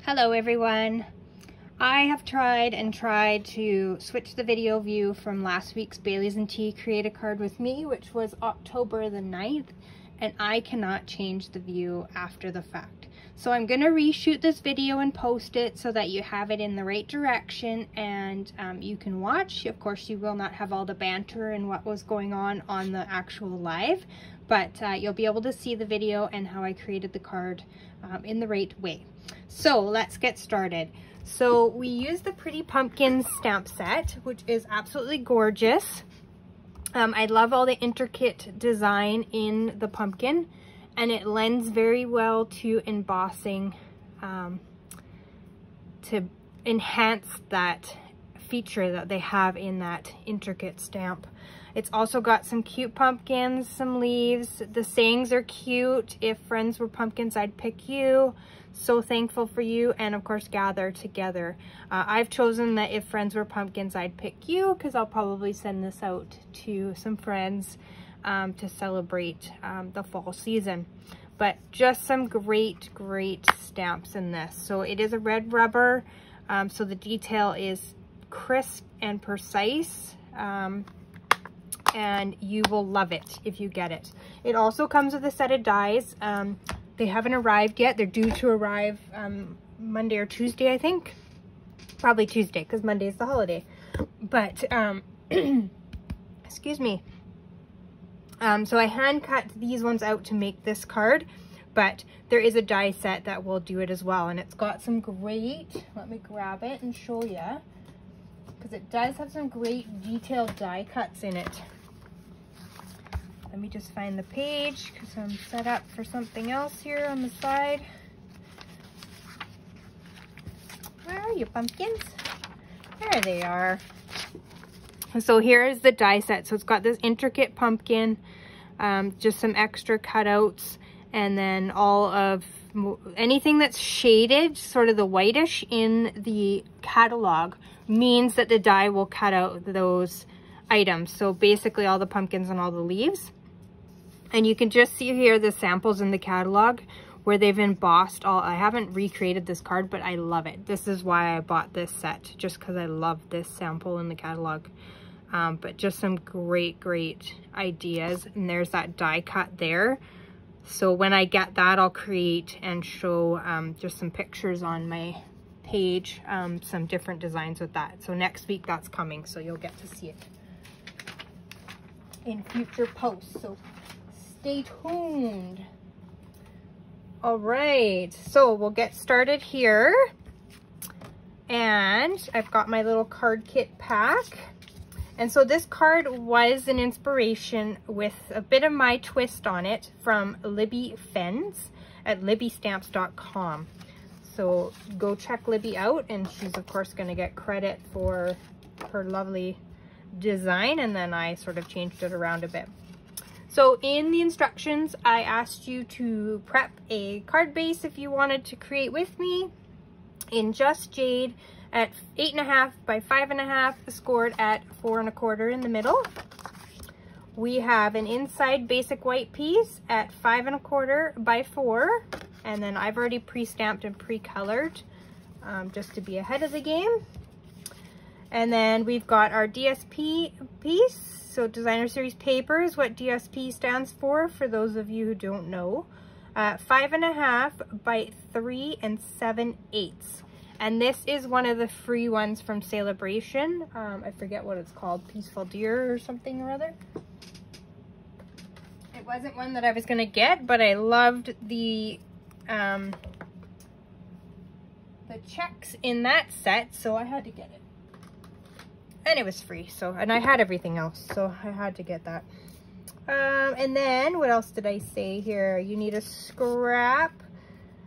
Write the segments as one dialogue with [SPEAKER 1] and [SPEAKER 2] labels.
[SPEAKER 1] Hello everyone. I have tried to switch the video view from last week's Bailey's & Tea Create a Card with Me, which was October the 9th, and I cannot change the view after the fact. So I'm going to reshoot this video and post it so that you have it in the right direction and you can watch. Of course, you will not have all the banter and what was going on the actual live, but you'll be able to see the video and how I created the card in the right way. So let's get started. So we use the Pretty Pumpkin stamp set, which is absolutely gorgeous. I love all the intricate design in the pumpkin, and it lends very well to embossing to enhance that feature that they have in that intricate stamp. It's also got some cute pumpkins, some leaves. The sayings are cute. If friends were pumpkins, I'd pick you. So thankful for you, and of course gather together. I've chosen that if friends were pumpkins, I'd pick you, because I'll probably send this out to some friends to celebrate the fall season. But just some great stamps in this. So it is a red rubber, so the detail is crisp and precise, and you will love it if you get it. It also comes with a set of dies. They haven't arrived yet. They're due to arrive Monday or Tuesday, I think. Probably Tuesday, because Monday is the holiday. But, excuse me. So I hand cut these ones out to make this card, but there is a die set that will do it as well. And it's got some great, let me grab it and show you, because it does have some great detailed die cuts in it. Let me just find the page because I'm set up for something else here on the side. Where are you, pumpkins? There they are. So here is the die set. So it's got this intricate pumpkin, just some extra cutouts, and then all of anything that's shaded, sort of the whitish in the catalog, means that the die will cut out those items. So basically all the pumpkins and all the leaves. And you can just see here the samples in the catalog where they've embossed all. I haven't recreated this card, but I love it. This is why I bought this set, just because I love this sample in the catalog. But just some great ideas. And there's that die cut there. So when I get that, I'll create and show just some pictures on my page, some different designs with that. So next week that's coming, so you'll get to see it in future posts. So stay tuned. All right, so we'll get started here. And I've got my little card kit pack. And so this card was an inspiration with a bit of my twist on it from Libby Fens at libbystamps.com. So go check Libby out, and she's of course going to get credit for her lovely design, and then I sort of changed it around a bit. So in the instructions, I asked you to prep a card base if you wanted to create with me in Just Jade at 8.5 by 5.5, scored at 4 1/4 in the middle. We have an inside basic white piece at 5 1/4 by 4, and then I've already pre-stamped and pre-colored just to be ahead of the game. And then we've got our DSP piece. So Designer Series Paper is what DSP stands for those of you who don't know. 5.5 by 3 7/8. And this is one of the free ones from Celebration. I forget what it's called, Peaceful Deer or something or other. It wasn't one that I was gonna get, but I loved the checks in that set, so I had to get it. And it was free, so, and I had everything else, so I had to get that. And then what else did I say here? You need a scrap,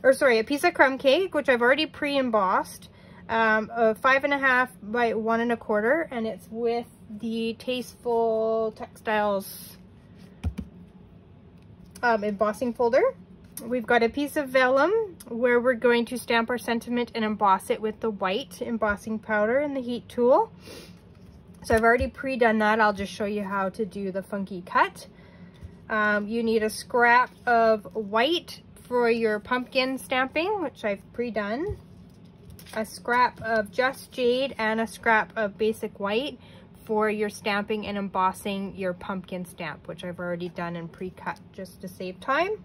[SPEAKER 1] or sorry, a piece of crumb cake, which I've already pre-embossed, of 5.5 by 1 1/4, and it's with the Tasteful Textiles embossing folder. We've got a piece of vellum where we're going to stamp our sentiment and emboss it with the white embossing powder and the heat tool. So I've already pre-done that. I'll just show you how to do the funky cut. You need a scrap of white for your pumpkin stamping, which I've pre-done. a scrap of Just Jade and a scrap of basic white for your stamping and embossing your pumpkin stamp, which I've already done and pre-cut just to save time.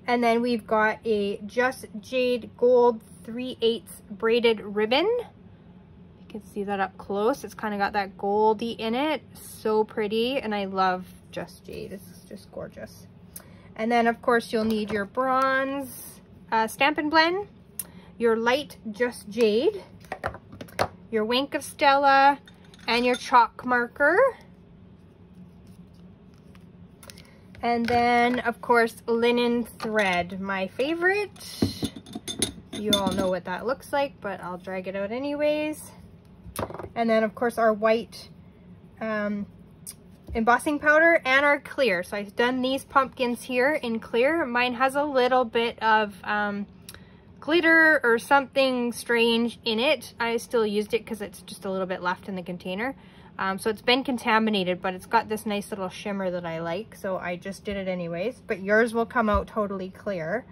[SPEAKER 1] And then we've got a Just Jade Gold 3/8 braided ribbon. You can see that up close. It's kind of got that goldy in it. So pretty, and I love Just Jade. It's just gorgeous. And then of course you'll need your bronze Stampin' Blend, your light Just Jade, your Wink of Stella, and your chalk marker. And then of course linen thread, my favorite. You all know what that looks like, but I'll drag it out anyways. And then of course our white embossing powder and our clear. So I've done these pumpkins here in clear. Mine has a little bit of glitter or something strange in it. I still used it because it's just a little bit left in the container. So it's been contaminated, but it's got this nice little shimmer that I like, so I just did it anyways. But yours will come out totally clear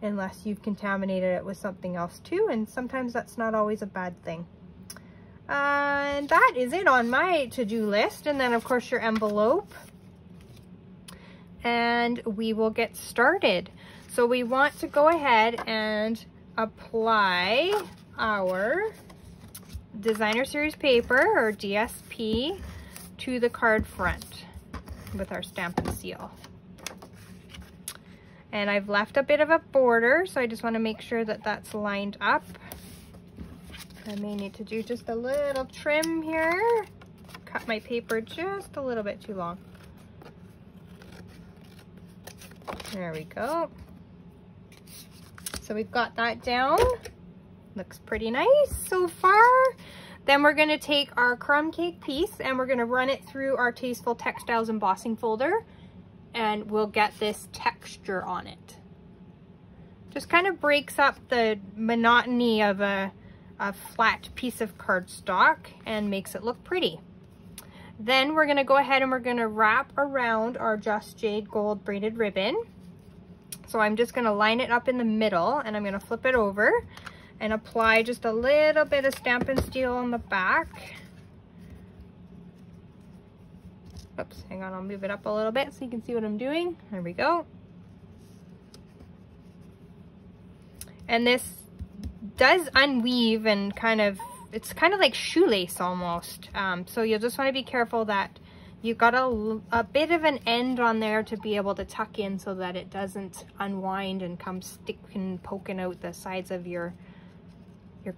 [SPEAKER 1] unless you've contaminated it with something else too, and sometimes that's not always a bad thing. And that is it on my to-do list. And then of course your envelope, and we will get started. So we want to go ahead and apply our designer series paper, or DSP, to the card front with our Stampin' Seal. And I've left a bit of a border, so I just want to make sure that that's lined up. I may need to do just a little trim here. Cut my paper just a little bit too long. There we go. So we've got that down. Looks pretty nice so far. Then we're going to take our crumb cake piece and we're going to run it through our Tasteful Textiles embossing folder, and we'll get this texture on it. Just kind of breaks up the monotony of a flat piece of cardstock and makes it look pretty. Then we're going to go ahead and we're going to wrap around our Just Jade Gold braided ribbon. So I'm just going to line it up in the middle, and I'm going to flip it over and apply just a little bit of Stampin' Steel on the back. Oops, hang on, I'll move it up a little bit so you can see what I'm doing. There we go. And this does unweave and it's kind of like shoelace almost. So you'll just want to be careful that you've got a bit of an end on there to be able to tuck in so that it doesn't unwind and come sticking, poking out the sides of your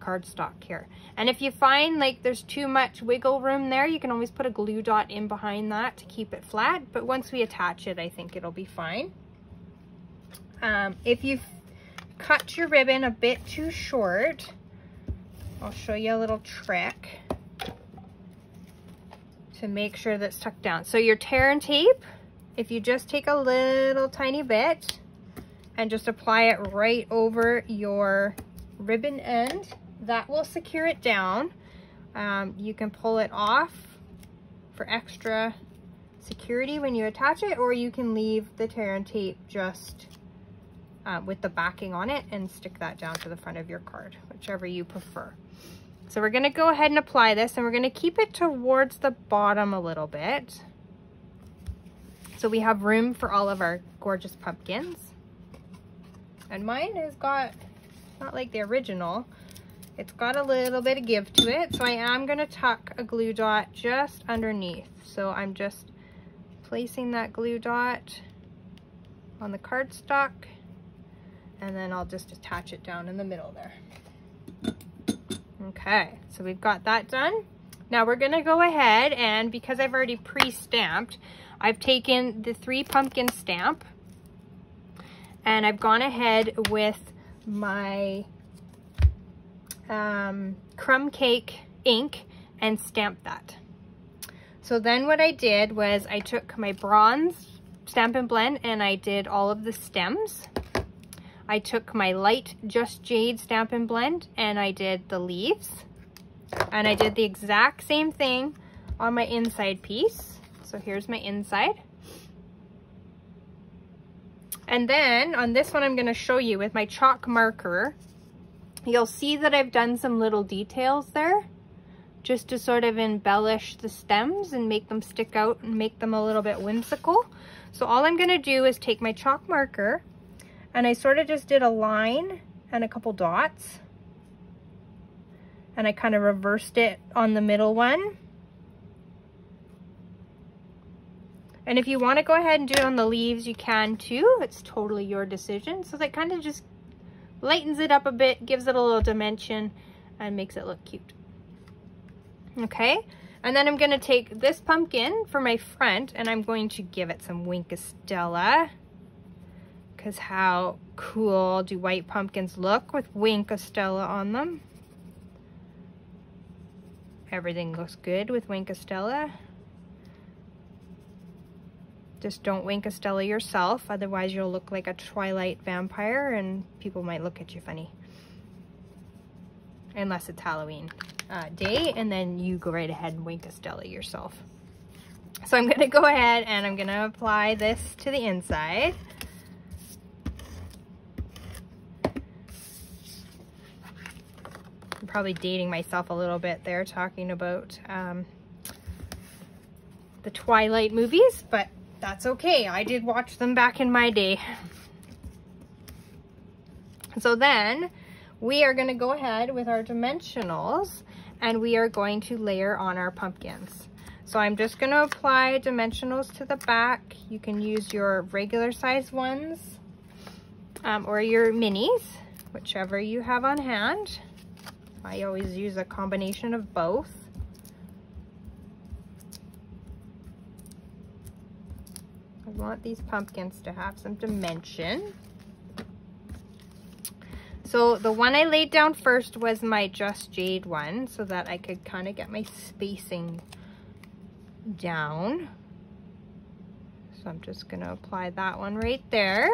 [SPEAKER 1] cardstock here. And if you find like there's too much wiggle room there, you can always put a glue dot in behind that to keep it flat. But once we attach it, I think it'll be fine. If you've cut your ribbon a bit too short, I'll show you a little trick to make sure that's tucked down. So your tear and tape, if you just take a little tiny bit and just apply it right over your ribbon end, that will secure it down. You can pull it off for extra security when you attach it, or you can leave the tear and tape just with the backing on it and stick that down to the front of your card, whichever you prefer. So we're going to go ahead and apply this, and we're going to keep it towards the bottom a little bit so we have room for all of our gorgeous pumpkins. And mine has got, not like the original, it's got a little bit of give to it, so I am going to tuck a glue dot just underneath. So I'm just placing that glue dot on the cardstock, and then I'll just attach it down in the middle there. Okay, so we've got that done. Now we're going to go ahead, and because I've already pre-stamped, I've taken the 3 pumpkin stamp and I've gone ahead with my crumb cake ink and stamped that. So then what I did was I took my bronze Stampin' Blend and I did all of the stems. I took my light Just Jade Stampin' Blend and I did the leaves. And I did the exact same thing on my inside piece. So here's my inside. And then on this one, I'm going to show you with my chalk marker. You'll see that I've done some little details there just to sort of embellish the stems and make them stick out and make them a little bit whimsical. So all I'm gonna do is take my chalk marker and I sort of just did a line and a couple dots. And I kind of reversed it on the middle one. And if you want to go ahead and do it on the leaves, you can too. It's totally your decision. So that kind of just lightens it up a bit, gives it a little dimension, and makes it look cute. Okay, and then I'm going to take this pumpkin for my front, and I'm going to give it some Winkostella. Because how cool do white pumpkins look with Winkostella on them? Everything looks good with Winkostella. Just don't Winkostella yourself, otherwise you'll look like a Twilight vampire and people might look at you funny. Unless it's Halloween day, and then you go right ahead and Winkostella yourself. So I'm gonna go ahead and I'm gonna apply this to the inside. I'm probably dating myself a little bit there, talking about the Twilight movies, but that's okay. I did watch them back in my day. So then we are going to go ahead with our dimensionals and we are going to layer on our pumpkins. So I'm just going to apply dimensionals to the back. You can use your regular size ones or your minis, whichever you have on hand. I always use a combination of both. I want these pumpkins to have some dimension. So the one I laid down first was my Just Jade one, so that I could kind of get my spacing down. So I'm just going to apply that one right there.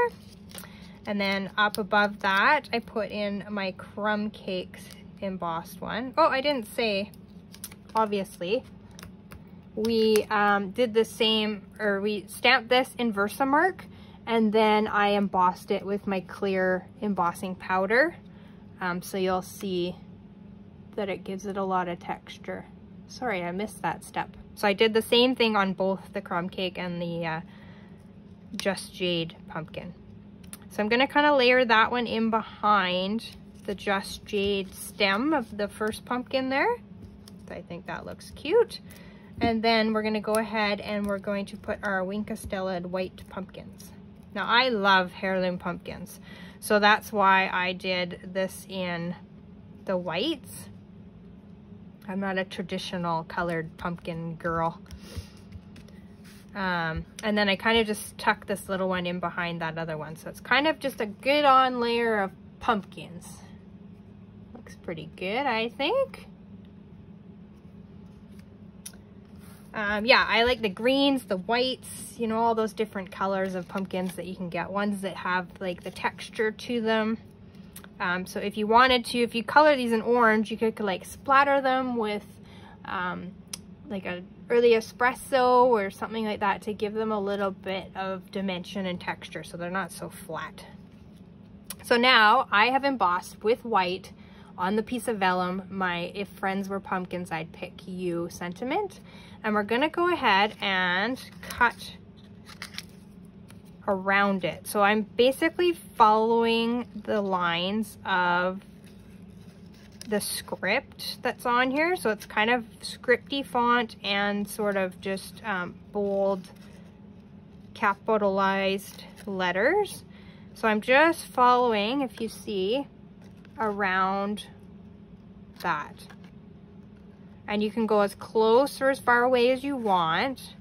[SPEAKER 1] And then up above that, I put in my Crumb Cakes embossed one. Oh, I didn't say, obviously. We did the same, or we stamped this in Versamark, and then I embossed it with my clear embossing powder. So you'll see that it gives it a lot of texture. Sorry, I missed that step. So I did the same thing on both the crumb cake and the Just Jade pumpkin. So I'm gonna kind of layer that one in behind the Just Jade stem of the first pumpkin there. So I think that looks cute. And then we're going to go ahead and we're going to put our Winkostella white pumpkins. Now I love heirloom pumpkins, so that's why I did this in the whites. I'm not a traditional colored pumpkin girl. And then I kind of just tuck this little one in behind that other one. So it's kind of just a good on layer of pumpkins. Looks pretty good, I think. Yeah, I like the greens, the whites, you know, all those different colors of pumpkins that you can get. Ones that have like the texture to them. So if you wanted to, if you color these in orange, you could like splatter them with like a early espresso or something like that to give them a little bit of dimension and texture so they're not so flat. So now I have embossed with white on the piece of vellum my "If Friends Were Pumpkins, I'd Pick You" sentiment. And we're gonna go ahead and cut around it. So I'm basically following the lines of the script that's on here. So it's kind of scripty font and sort of just bold capitalized letters. So I'm just following, if you see, around that. And you can go as close or as far away as you want.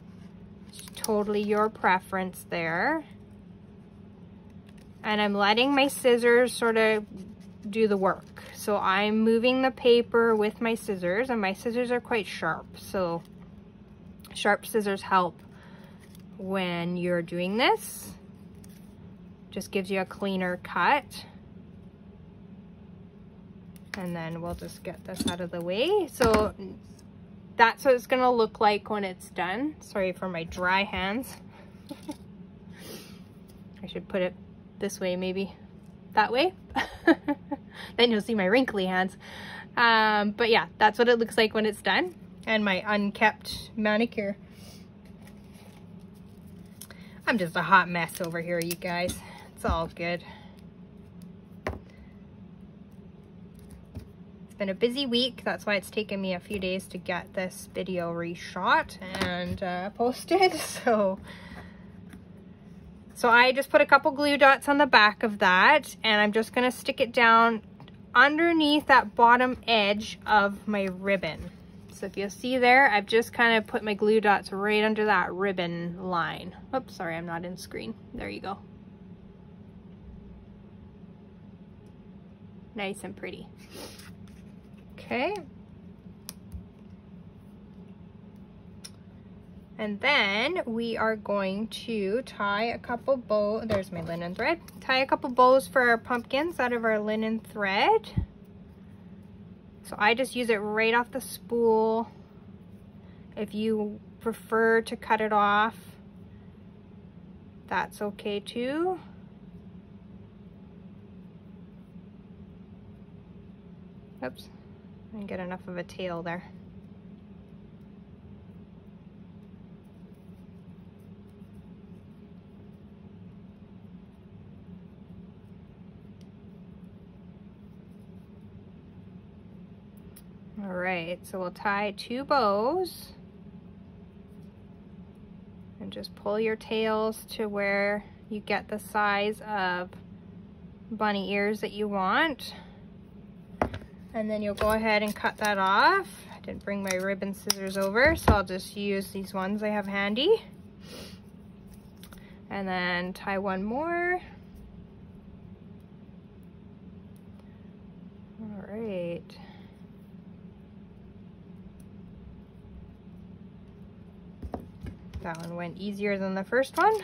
[SPEAKER 1] It's totally your preference there. And I'm letting my scissors sort of do the work. So I'm moving the paper with my scissors, and my scissors are quite sharp. So sharp scissors help when you're doing this. Just gives you a cleaner cut. And then we'll just get this out of the way. So that's what it's gonna look like when it's done. Sorry for my dry hands. I should put it this way maybe. that way. Then you'll see my wrinkly hands. But yeah, that's what it looks like when it's done. And my unkept manicure. I'm just a hot mess over here, you guys. It's all good. It's been a busy week. That's why it's taken me a few days to get this video reshot and posted. So I just put a couple glue dots on the back of that, and I'm just gonna stick it down underneath that bottom edge of my ribbon. So if you'll see there, I've just kind of put my glue dots right under that ribbon line. Oops, sorry, I'm not in screen. There you go. Nice and pretty. Okay. And then we are going to tie a couple bows. There's my linen thread. Tie a couple bows for our pumpkins out of our linen thread. So I just use it right off the spool. If you prefer to cut it off, that's okay too. Oops, I didn't get enough of a tail there. All right, so we'll tie 2 bows and just pull your tails to where you get the size of bunny ears that you want. And then you'll go ahead and cut that off. I didn't bring my ribbon scissors over, so I'll just use these ones I have handy. And then tie 1 more. All right. That one went easier than the first one.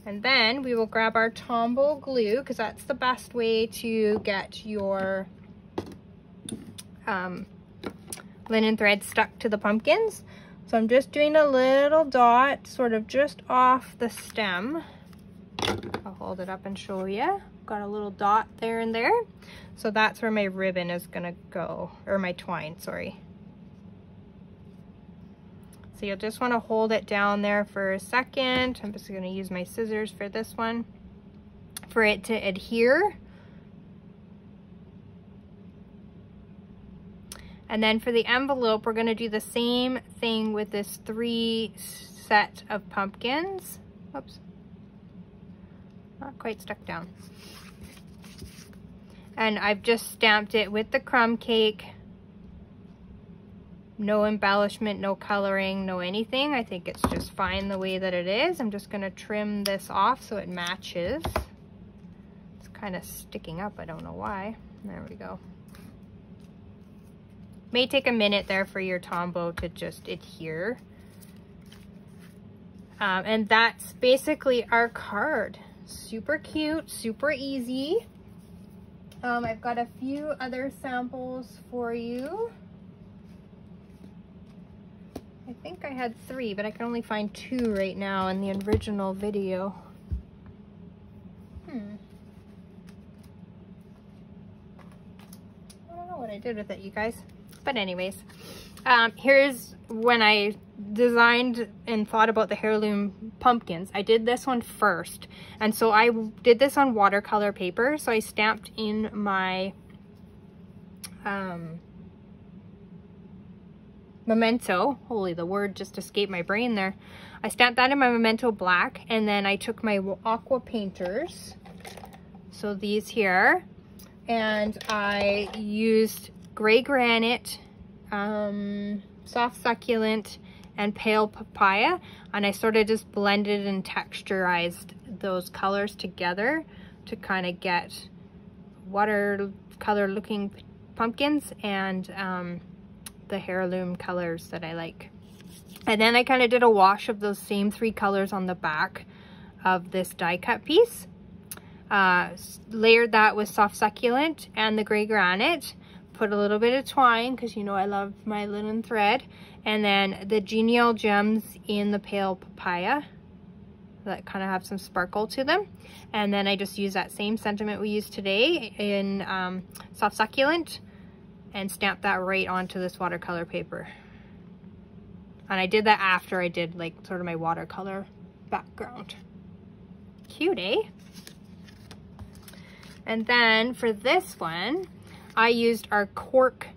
[SPEAKER 1] And then we will grab our Tombow glue, because that's the best way to get your linen thread stuck to the pumpkins. So I'm just doing a little dot sort of just off the stem. I'll hold it up and show you. Got a little dot there and there. So that's where my ribbon is gonna go, or my twine, sorry. So you'll just want to hold it down there for a second. I'm just going to use my scissors for this one for it to adhere. And then for the envelope, we're going to do the same thing with this 3 set of pumpkins. Oops, not quite stuck down. And I've just stamped it with the crumb cake. No embellishment, no coloring, no anything. I think it's just fine the way that it is. I'm just going to trim this off so it matches. It's kind of sticking up. I don't know why. There we go. May take a minute there for your Tombow to just adhere. And that's basically our card. Super cute, super easy. I've got a few other samples for you. I think I had 3, but I can only find 2 right now in the original video. I don't know what I did with it, you guys. But anyways, here's when I designed and thought about the heirloom pumpkins. I did this one first. And so I did this on watercolor paper. So I stamped in my Memento. Holy, the word just escaped my brain there. I stamped that in my Memento black, and then I took my aqua painters, so these here, and I used gray granite, soft succulent, and pale papaya, and I sort of just blended and texturized those colors together to kind of get watercolor looking pumpkins and the heirloom colors that I like. And then I kind of did a wash of those same 3 colors on the back of this die cut piece. Layered that with soft succulent and the gray granite. Put a little bit of twine, because you know I love my linen thread. And then the genial gems in the pale papaya. that kind of have some sparkle to them. And then I just use that same sentiment we used today in Soft Succulent and stamp that right onto this watercolor paper. And I did that after I did like sort of my watercolor background. Cute, eh? And then for this one, I used our cork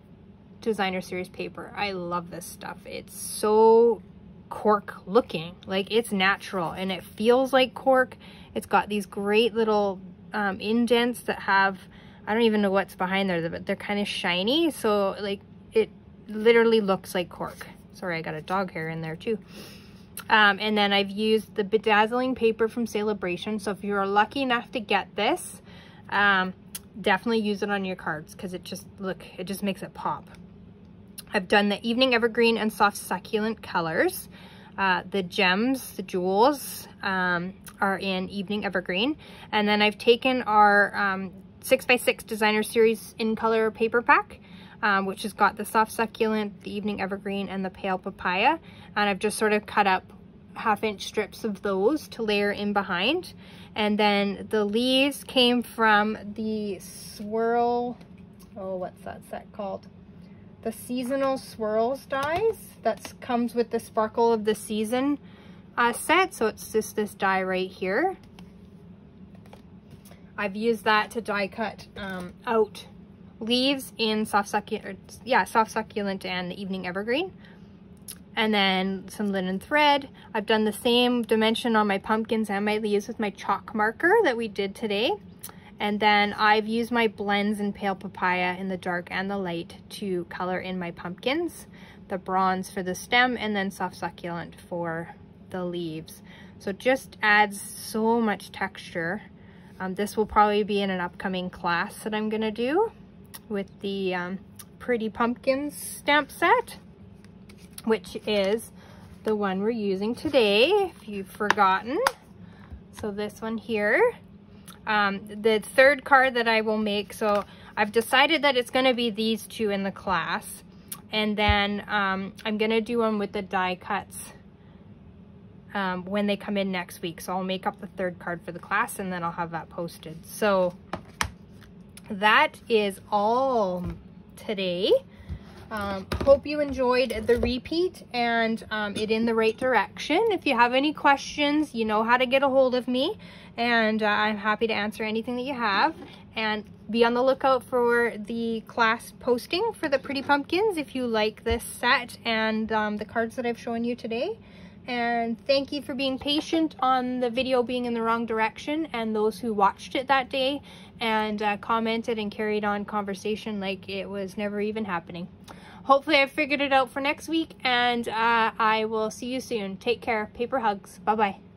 [SPEAKER 1] designer series paper. I love this stuff. It's so cork looking, like it's natural and it feels like cork. It's got these great little indents that have, I don't even know what's behind there, but they're kind of shiny. So like it literally looks like cork. Sorry, I got a dog hair in there too. And then I've used the bedazzling paper from Bration. So if you're lucky enough to get this, definitely use it on your cards because it just makes it pop. I've done the Evening Evergreen and Soft Succulent colors. The gems, the jewels, are in Evening Evergreen. And then I've taken our 6x6 Designer Series in color paper pack, which has got the Soft Succulent, the Evening Evergreen, and the Pale Papaya. And I've just sort of cut up 1/2-inch strips of those to layer in behind. And then the leaves came from the swirl, oh, what's that set called? The Seasonal Swirls dies. That comes with the Sparkle of the Season set. So it's just this die right here. I've used that to die cut out leaves in Soft Succulent and the Evening Evergreen. And then some linen thread. I've done the same dimension on my pumpkins and my leaves with my chalk marker that we did today. And then I've used my blends in Pale Papaya in the dark and the light to color in my pumpkins. The bronze for the stem and then Soft Succulent for the leaves. So it just adds so much texture. This will probably be in an upcoming class that I'm gonna do with the Pretty Pumpkins stamp set, which is the one we're using today, if you've forgotten. So this one here, the third card that I will make, so I've decided that it's gonna be these two in the class. And then I'm gonna do one with the die cuts when they come in next week. So I'll make up the third card for the class and then I'll have that posted. So that is all today. Hope you enjoyed the repeat and it in the right direction. If you have any questions, you know how to get a hold of me, and I'm happy to answer anything that you have. And be on the lookout for the class posting for the Pretty Pumpkins if you like this set and the cards that I've shown you today. And thank you for being patient on the video being in the wrong direction, and those who watched it that day and commented and carried on conversation like it was never even happening. Hopefully I figured it out for next week, and I will see you soon. Take care. Paper hugs. Bye-bye.